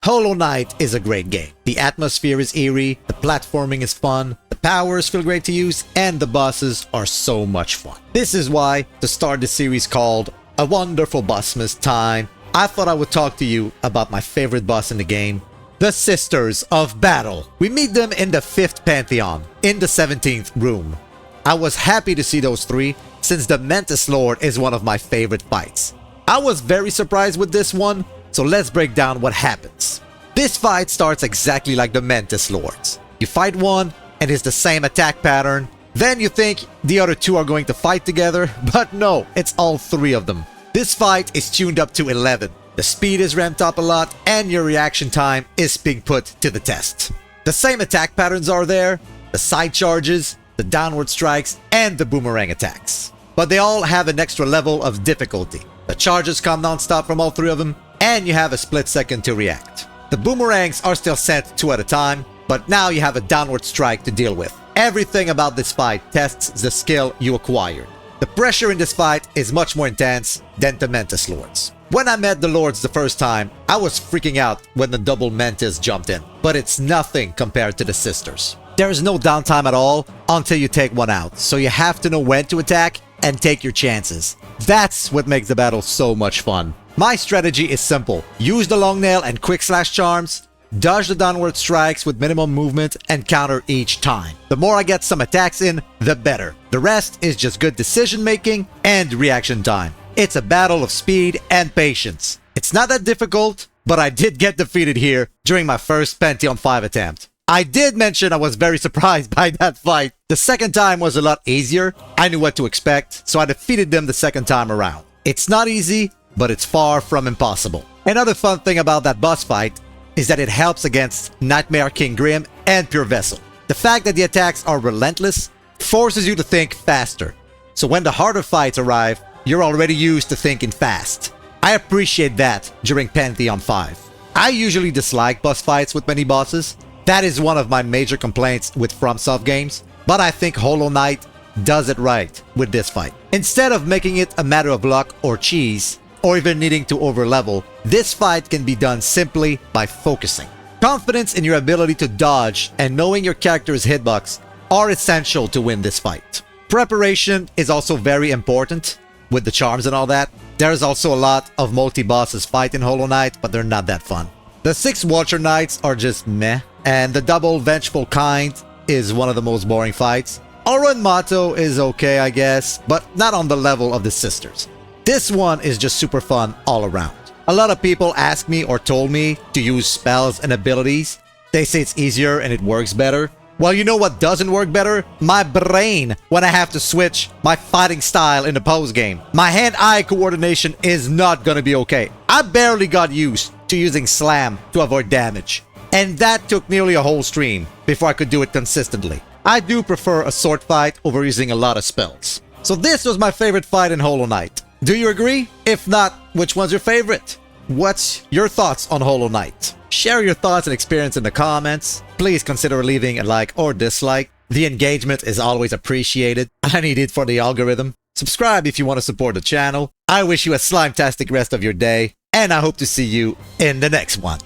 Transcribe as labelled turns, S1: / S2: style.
S1: Hollow Knight is a great game. The atmosphere is eerie, the platforming is fun, the powers feel great to use, and the bosses are so much fun. This is why, to start the series called A Wonderful Bossmas Time, I thought I would talk to you about my favorite boss in the game, the Sisters of Battle. We meet them in the 5th Pantheon, in the 17th room. I was happy to see those three, since the Mantis Lord is one of my favorite fights. I was very surprised with this one, so let's break down what happens. This fight starts exactly like the Mantis Lords. You fight one, and it's the same attack pattern. Then you think the other two are going to fight together, but no, it's all three of them. This fight is tuned up to 11. The speed is ramped up a lot, and your reaction time is being put to the test. The same attack patterns are there, the side charges, the downward strikes, and the boomerang attacks. But they all have an extra level of difficulty. The charges come non-stop from all three of them, and you have a split second to react. The boomerangs are still sent 2 at a time, but now you have a downward strike to deal with. Everything about this fight tests the skill you acquired. The pressure in this fight is much more intense than the Mantis Lords. When I met the Lords the first time, I was freaking out when the double Mantis jumped in, but it's nothing compared to the Sisters. There is no downtime at all until you take one out, so you have to know when to attack and take your chances. That's what makes the battle so much fun. My strategy is simple. Use the long nail and quick slash charms, dodge the downward strikes with minimum movement, and counter each time. The more I get some attacks in, the better. The rest is just good decision making and reaction time. It's a battle of speed and patience. It's not that difficult, but I did get defeated here during my first Pantheon 5 attempt. I did mention I was very surprised by that fight. The second time was a lot easier. I knew what to expect, so I defeated them the second time around. It's not easy, but it's far from impossible. Another fun thing about that boss fight is that it helps against Nightmare King Grim and Pure Vessel. The fact that the attacks are relentless forces you to think faster. So when the harder fights arrive, you're already used to thinking fast. I appreciate that during Pantheon 5. I usually dislike boss fights with many bosses. That is one of my major complaints with FromSoft games, but I think Hollow Knight does it right with this fight. Instead of making it a matter of luck or cheese, or even needing to overlevel, this fight can be done simply by focusing. Confidence in your ability to dodge and knowing your character's hitbox are essential to win this fight. Preparation is also very important with the charms and all that. There's also a lot of multi-bosses fight in Hollow Knight, but they're not that fun. The 6 Watcher Knights are just meh, and the double Vengeful Kind is one of the most boring fights. Aura and Motto is okay, I guess, but not on the level of the Sisters. This one is just super fun all around. A lot of people ask me or told me to use spells and abilities. They say it's easier and it works better. Well, you know what doesn't work better? My brain when I have to switch my fighting style in the pose game. My hand-eye coordination is not gonna be okay. I barely got used to using slam to avoid damage. And that took nearly a whole stream before I could do it consistently. I do prefer a sword fight over using a lot of spells. So this was my favorite fight in Hollow Knight. Do you agree? If not, which one's your favorite? What's your thoughts on Hollow Knight? Share your thoughts and experience in the comments. Please consider leaving a like or dislike. The engagement is always appreciated. I need it for the algorithm. Subscribe if you want to support the channel. I wish you a slime-tastic rest of your day, and I hope to see you in the next one.